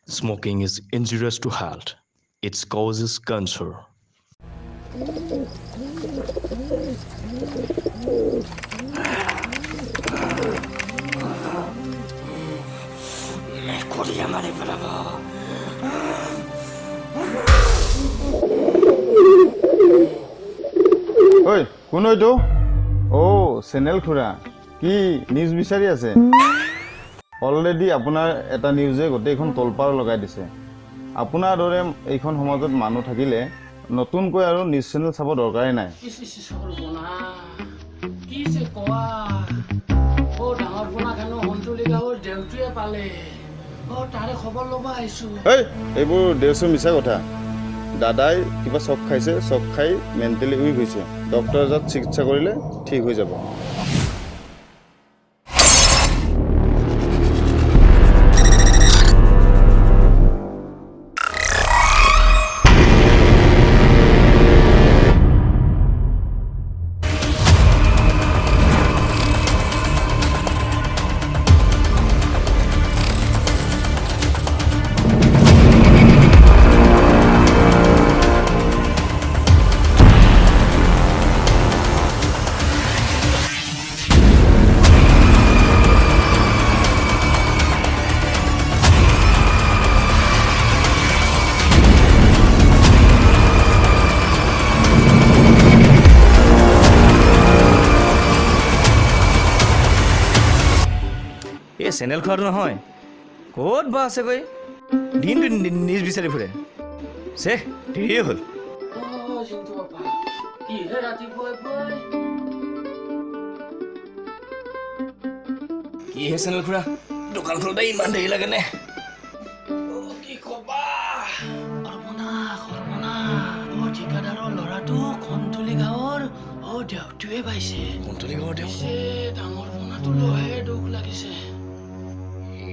Smoking is injurious to health. It causes cancer. ঐ কোন এইটো চেনেল খুৰা কি নিউজ বিচাৰি আছে অলৰেডি আপোনাৰ এটা নিউজে গোটেইখন তলপাৰ লগাই দিছে আপোনাৰ দৰে এইখন সমাজত মানুহ থাকিলে নতুনকৈ আৰু নিউজ চেনেল চাব দৰকাৰেই নাই এইবোৰ দেউচো মিছা কথা দাদাই কিবা চক খাইছে চক খাই মেণ্টেলি উইক হৈছে ডক্টৰ এজনত চিকিৎসা কৰিলে ঠিক হৈ যাব এই চেনেল খোৱাটো নহয় ক'ত বা আছেগৈ দিনটো নিউজ বিচাৰি ফুৰে চে দেৰিয়ে হ'ল কিহে চেনেল খুৰা দোকান খোলোতে ইমান দেৰি লাগে নে কি কবা ঠিকাদাৰৰ ল'ৰাটো খন্তুলি গাঁৱৰ দেউটোৱে পাইছে কণ্ট্ৰলি ঘৰ দেউ ডাঙৰ পোনাটো লৈহে দুখ লাগিছে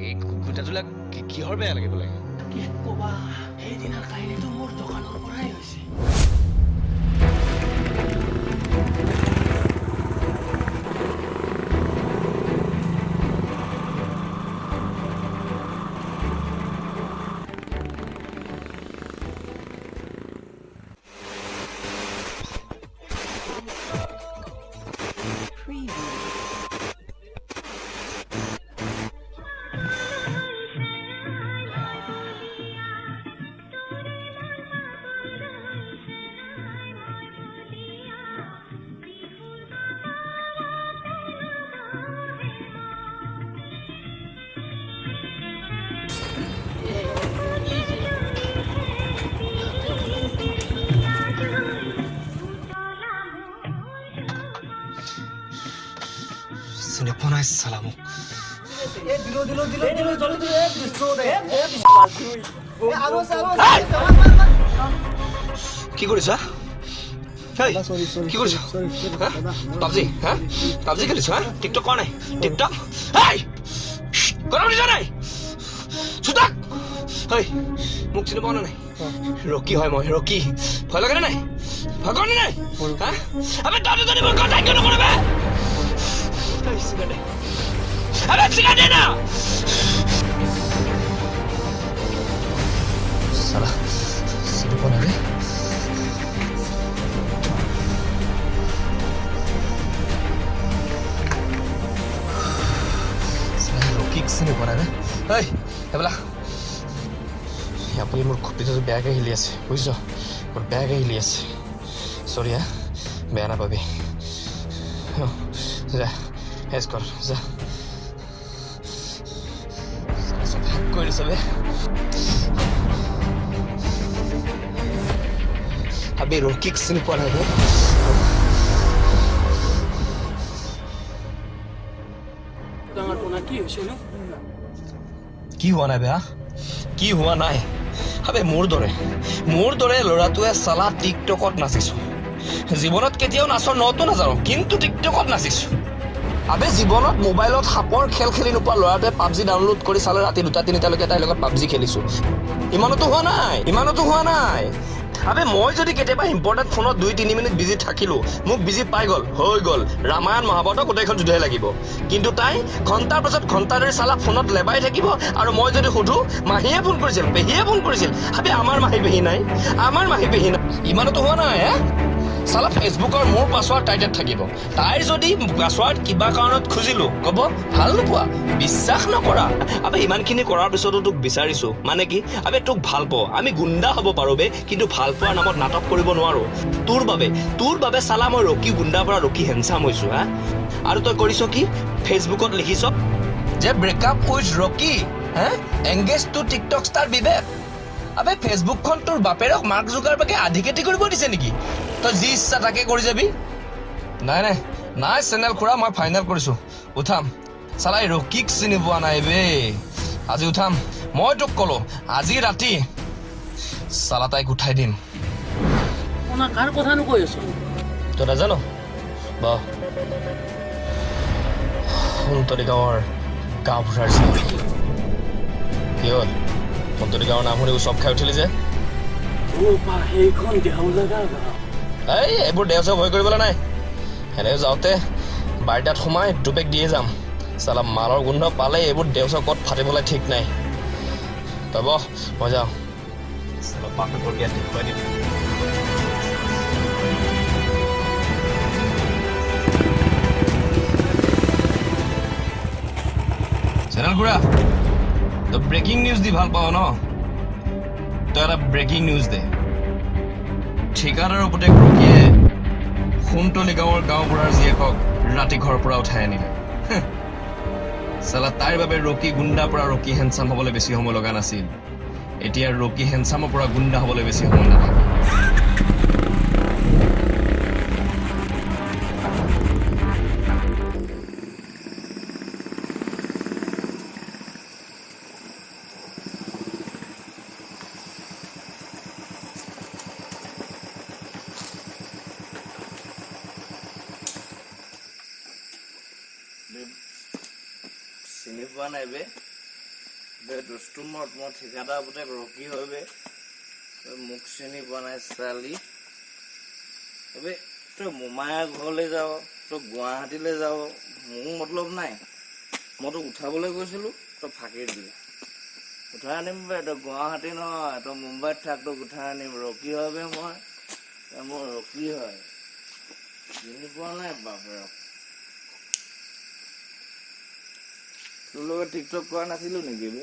এই কুকুৰটোলাক কিহৰ বেয়া লাগিব লাগে কি কবা সেইদিনা কাহিনীটো মোৰ দোকানৰ পৰাই হৈছে চিনেপনাই চালামু কি কৰিছা কি কৰিছা পাবজি পাবজি খেলিছ টিকটক কৰা নাই টিকটক কৰা বুলিছা নাই চুতাক মোক চিনি পোৱা নাই ৰকি হয় মই ৰকি ভয় লাগে নাই ভয় কৰে নাই আবে তই যদি মোৰ কথা কিয় নকৰিবা sigaret na! Salah, sino po na rin? Salah, Rocky, sino po na rin? Hey, hebla! Yapali মোৰ খুঁটিটো বেয়াকৈ হিলি আছে বুজিছ মোৰ বেয়াকৈ হিলি আছে চৰি বেয়া নাপাবি যা হেজ কৰ যা কৰি চবে আবে ৰকিক চিনি পোৱা নাই ডাঙৰ পোনা কি হৈছে নো কি হোৱা নাই বেয়া কি হোৱা নাই আবে মোৰ দৰে ল'ৰাটোৱে চালা টিকটকত নাচিছো জীৱনত কেতিয়াও নাচৰ নতো নাজানো কিন্তু টিকটকত নাচিছো আবে জীৱনত মোবাইলত সাপৰ খেল খেলি নোপোৱা ল'ৰাটোৱে পাবজি ডাউনলোড কৰি চালে ৰাতি 2-3টালৈকে তাইৰ লগত পাবজি খেলিছো ইমানতো হোৱা নাই আবে মই যদি কেতিয়াবা ইম্পৰ্টেণ্ট ফোনত 2-3 মিনিট বিজি থাকিলো মোক বিজি পাই গ'ল হৈ গ'ল ৰামায়ণ মহাভাৰত গোটেইখন যুদ্ধই লাগিব কিন্তু তাই ঘণ্টাৰ পাছত ঘণ্টা ধৰি চালা ফোনত লেবাই থাকিব আৰু মই যদি সুধো মাহীয়ে ফোন কৰিছিল পেহীয়ে ফোন কৰিছিল আবে আমাৰ মাহী পেহী নাই ইমানতো হোৱা নাই চালা ফেচবুকৰ মোৰ পাছৱাৰ্ড টাইটেড থাকিব তাইৰ যদি পাছৱাৰ্ড কিবা কাৰণত খুজিলো ক'ব ভাল নোপোৱা বিশ্বাস নকৰা আবে ইমানখিনি কৰাৰ পিছতো তোক বিচাৰিছো মানে কি আবে তোক ভাল পাওঁ আমি গুণ্ডা হ'ব পাৰো বে কিন্তু ভাল পোৱাৰ নামত নাটক কৰিব নোৱাৰো তোৰ বাবে চালা মই ৰকি গুণ্ডাৰ পৰা ৰকি হেণ্ডচাম হৈছো হা আৰু তই কৰিছ কি ফেচবুকত লিখিছ যে ব্ৰেকআপ উইথ ৰকি হা এংগেজ টু টিকটক ষ্টাৰ বিবেক আবে ফেচবুকখন তোৰ বাপেৰক মাৰ্ক জুকাৰবাৰ্গে আধিকেতি কৰিব দিছে নেকি তই যি ইচ্ছা তাকে কৰি যাবি নাই চেনেল খুৰা মই ফাইনেল কৰিছো উঠাম চালাই ৰকিক চিনি পোৱা নাই বে আজি উঠাম মই তোক ক'লো আজি ৰাতি চালা তাইক উঠাই দিম শুনা কাৰ কথানো কৈ আছো তই নাজানো বা সুন্তলি গাঁৱৰ গাঁও ফুৰাৰ কি হ'ল সুন্তলি গাঁৱৰ নাম শুনি চব খাই উঠিলি যে সেইখন দেও লগা এই এইবোৰ দেও চেও ভয় কৰিবলৈ নাই সেনেকৈ যাওঁতে বাৰিটাত সোমাই দুপেক দিয়ে যাম চালা মালৰ গোন্ধ পালে এইবোৰ দেও চেও ক'ত ফাটিবলৈ ঠিক নাই তই বহ মই যাওঁ চালা বাপেকৰ বিয়াত দেখুৱাই দিম চেনেল খুৰা তই ব্ৰেকিং নিউজ দি ভাল পাৱ ন তই এটা ব্ৰেকিং নিউজ দে ঠিকাদাৰৰ পুতেক ৰকিয়ে সুন্তলি গাঁৱৰ গাঁওবুঢ়াৰ জীয়েকক ৰাতি ঘৰৰ পৰা উঠাই আনিলে চালা তাইৰ বাবে ৰকি গুণ্ডাৰ পৰা ৰকি হেণ্ডচাম হ'বলৈ বেছি সময় লগা নাছিল এতিয়া ৰকি হেণ্ডচামৰ পৰা গুণ্ডা হ'বলৈ বেছি সময় নালাগে চিনি পোৱা নাই বে দুষ্টুমত মই ঠিকাদাৰ পুতেক ৰকি হয় বে মোক চিনি পোৱা নাই চালি বে তই মোমায়া ঘৰলৈ যাৱ তই গুৱাহাটীলৈ যাৱ মোৰ মতলব নাই মই তোক উঠাবলৈ গৈছিলো তই ফাঁকি দিলি উঠাই আনিম বে তই গুৱাহাটী নহয় তই মুম্বাইত থাক তোক উঠাই আনিম ৰকি হয় বে মোৰ ৰকি হয় চিনি পোৱা নাই বাপেৰক তোৰ লগত টিকটক কৰা নাছিলো নেকি বে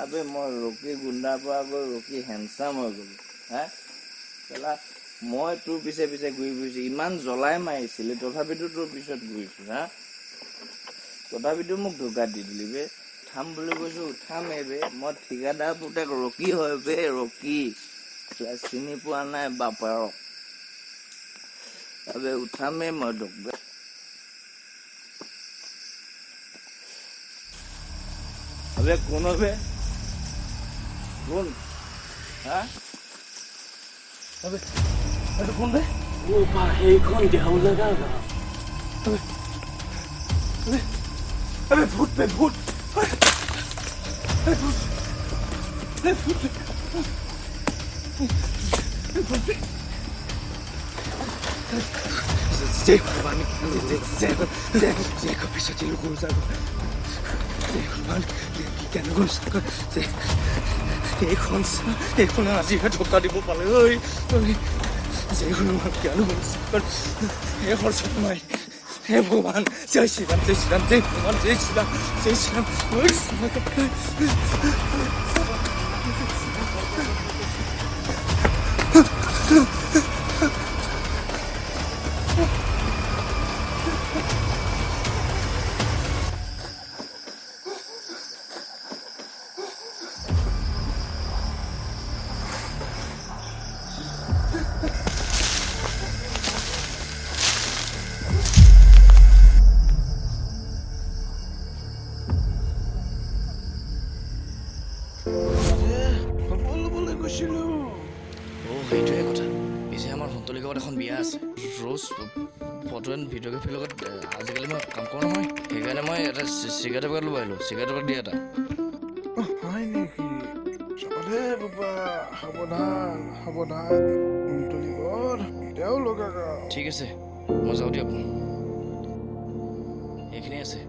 আবে মই ৰকি গুণ্ডাৰ পৰা গৈ ৰকি হেণ্ডচাম হৈ গলো হা কেলা মই তোৰ পিছে পিছে ঘূৰি ফুৰিছো ইমান জ্বলাই মাৰিছিলি তথাপিতো তোৰ পিছত ঘূৰিছো হা তথাপিতো মোক ধোকা দি দিলি বে উঠাম বুলি কৈছো উঠামেই বে মই ঠিকাদাৰ পুতেক ৰকি হয় বে ৰকি চিনি পোৱা নাই বাপেৰক আবে উঠামেই মই তোক বে अबे कौन है बे कौन हाँ अबे अबे कौन बे সেইখন দেও লগা अबे भूत पे भूत जय भगवान जय को पीछे चलो कौन सा जय भगवान क्या कौन सा এইখন আজিহে ঢোকা দিব পালে ঐ जय हनुमान क्या कौन सा हे हर्षद माई हे भगवान जय श्री राम जय भगवान जय श्री राम সেইটোৱে কথা পিছে আমাৰ সন্তলি গাঁৱত এখন বিয়া আছে ৰ'জ ফটো এণ্ড ভিডিঅ'গ্ৰাফীৰ লগত আজিকালি মই কাম কৰোঁ নহয় সেইকাৰণে মই এটা চিগাৰেট পেকেট ল'ব আহিলোঁ চিগাৰেট পেকেট দিয়া এটা হয় নেকি চাবলে সাৱধান সাৱধান কুন্তলীবৰ এতিয়াও লগাগা ঠিক আছে মই যাওঁ দিয়ক এইখিনি আছে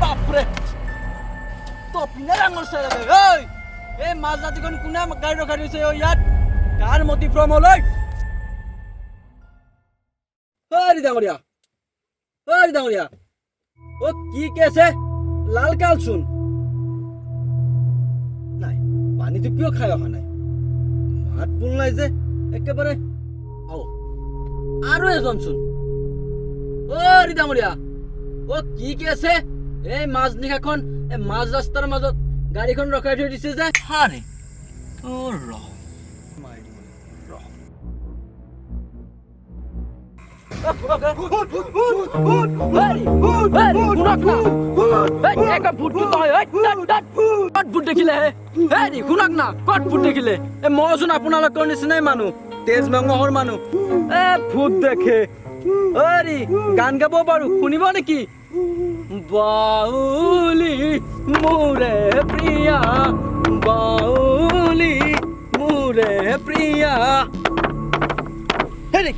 বাপৰে তো পিনে ডাঙৰ চাই লাগে ঐ এই মাছ জাতিখন কোনে গাড়ী ৰখাই দিছে ইয়াত কাৰ মতি প্ৰমলৈ ডাঙৰীয়া ও কি কেছে লাল কাল চোন নাই পানীটো কিয় খাই অহা নাই মাত বোল নাই যে একেবাৰে আও আৰু এজন চোন ডাঙৰীয়া ও কি কেছে এই মাছ নিশাখন মাছ ৰাস্তাৰ মাজত গাড়ীখন ৰখাই থৈ দিছে যে হাৰে ও ৰহ মাৰি দিব ৰহ মইচোন আপোনালোকৰ নিচিনাই মানুহ তেজ মাংসৰ মানুহ ভূত দেখে গান গাব পাৰো শুনিব নেকি বাউলি মোৰে প্ৰিয়া বাউলি মোৰে প্ৰিয়া হেৰি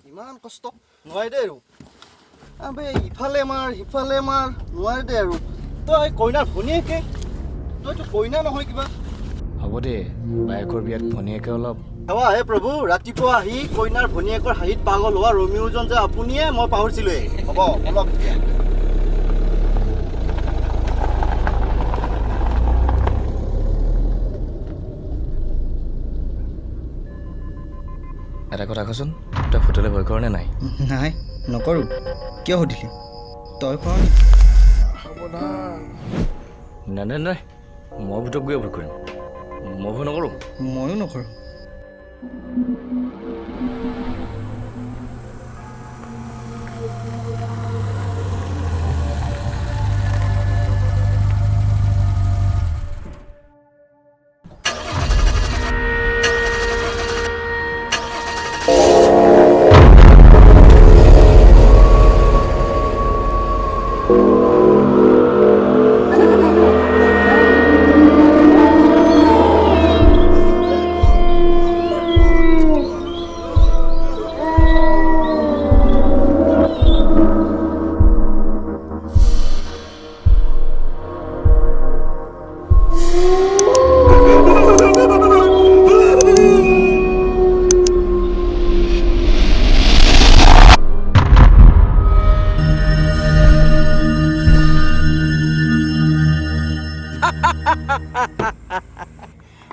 ইমান কষ্ট নোৱাৰি দে আৰু আবে ইফালে মাৰ সিফালে মাৰ নোৱাৰি দে আৰু তই কইনাৰ ভনীয়েকে তইতো কইনা নহয় কিবা হ'ব দে বায়েকৰ বিয়াত ভনীয়েকে অলপ সেৱা হে প্ৰভু ৰাতিপুৱা আহি কইনাৰ ভনীয়েকৰ হাঁহিত পাগল হোৱা ৰমিওজন যে আপুনিয়ে মই পাহৰিছিলোৱে হ'ব অলপ এটা কথা কচোন তই ভূতলৈ ভয় কৰ নে নাই নাই নকৰোঁ কিয় সুধিলি তই কৰ সাৱধান নাই নাই নাই মই ভূতক গৈ ভয় কৰিম মই ভয় নকৰোঁ ময়ো নকৰোঁ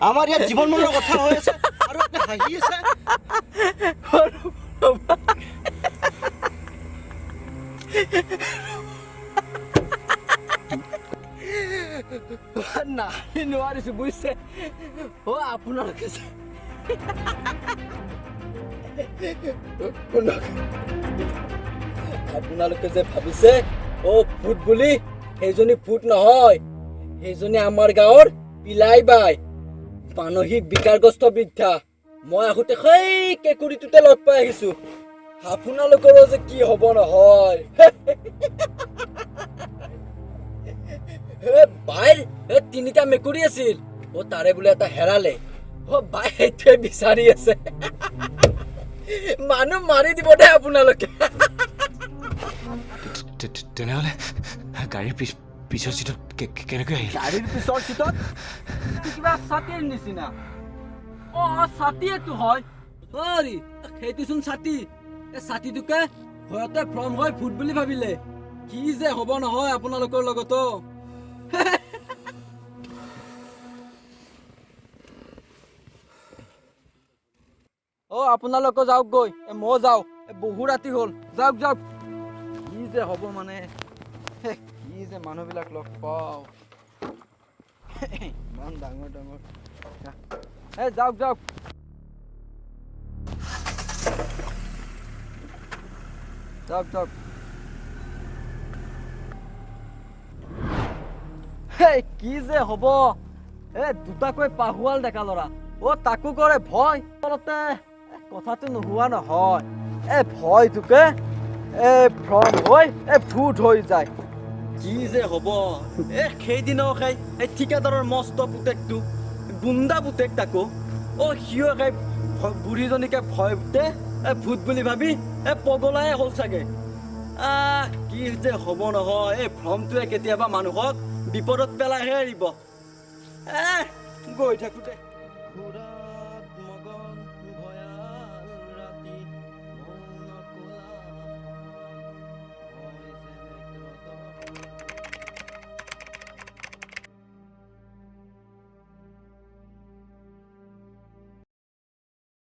আমাৰ ইয়াত জীৱন মৰণৰ কথা হৈ আছে আৰু আপুনি হাঁহি আছে নাই নোৱাৰিছো বুজিছে আপোনালোকে আপোনালোকে যে ভাবিছে ভূত বুলি সেইজনী ভূত নহয় সেইজনী আমাৰ গাঁৱৰ পিলাই বাই মানসিক বিকাৰগ্ৰস্ত বৃদ্ধা মই আহোঁতে সেই কেঁকুৰিটোতে লগ পাই আহিছো আপোনালোকৰো যে কি হ'ব নহয় বাইৰ তিনিটা মেকুৰী আছিল তাৰে বোলে এটা হেৰালে বাই সেইটোৱে বিচাৰি আছে মানুহ মাৰি দিব দে আপোনালোকে তেনেহ'লে গাড়ীৰ পিছৰ চিটত কেনেকৈ আহিল গাড়ীৰ পিছৰ চিটত কিবা ছাতিৰ নিচিনা ছাতিয়েতো হয় সেইটোচোন ছাতি ছাতিটোকে ভয়তে ভ্ৰম হৈ ভূত বুলি ভাবিলে কি যে হ'ব নহয় আপোনালোকৰ লগতো আপোনালোকে যাওক গৈ মই যাওঁ বহু ৰাতি হ'ল যাওক যাওক কি যে হ'ব মানে কি যে মানুহবিলাক লগ পাওঁ ইমান ডাঙৰ ডাঙৰ যাওক যাওক যাওক যাওক কি যে হ'ব দুটাকৈ পাহুৱাল ডেকা ল'ৰা তাকো কৰে ভয় ফলতে কথাটো নোহোৱা নহয় ভয়টোকে ভ্ৰম হৈ ভূত হৈ যায় কি যে হ'ব সেইদিনাও ঠিকাদাৰৰ মস্ত পুতেকটো গুণ্ডা পুতেক তাকো সিও বুঢ়ীজনীকে ভয়তে ভূত বুলি ভাবি পগলাই হ'ল চাগে কি যে হ'ব নহয় ভ্ৰমটোৱে কেতিয়াবা মানুহক বিপদত পেলাইহে এৰিব গৈ থাকোঁতে